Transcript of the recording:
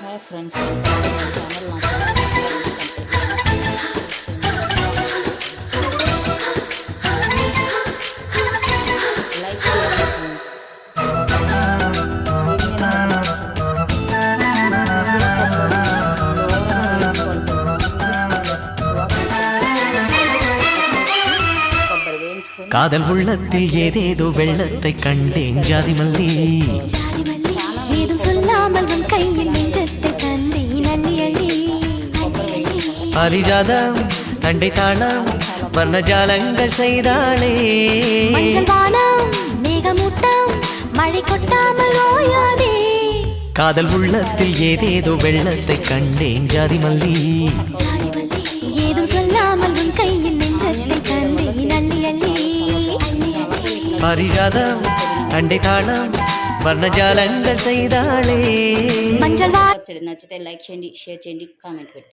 Hi friends காதல் உள்ளத்தில் ஏதேதோ வெள்ளத்தை கண்டேன் ஜாதி மல்லி ஏதும் சொல்லாமல் உன் கையில் நெஞ்சத்தை தந்தேன் அள்ளி அள்ளி பாரிஜாதம் தண்டை தாளம் வர்ணஜாலங்கள் செய்தாளே மஞ்சள் வானம் மேகமூட்டம் மழை கொட்டாமல் ஓயாதே காதல் உள்ளத்தில் ஏதேதோ வெள்ளத்தை கண்டேன் ஜாதி மல்லி ஏதும் சொல்லாமல் உன் கையில் நெஞ்சத்தை தந்தேன் அள்ளி அள்ளி பாரிஜாதம் தண்டை தாளம் వర్ణజాలంగల్ సైదాళే నచ్చితే లైక్ చేయండి, షేర్ చేయండి, కామెంట్ పెట్టండి.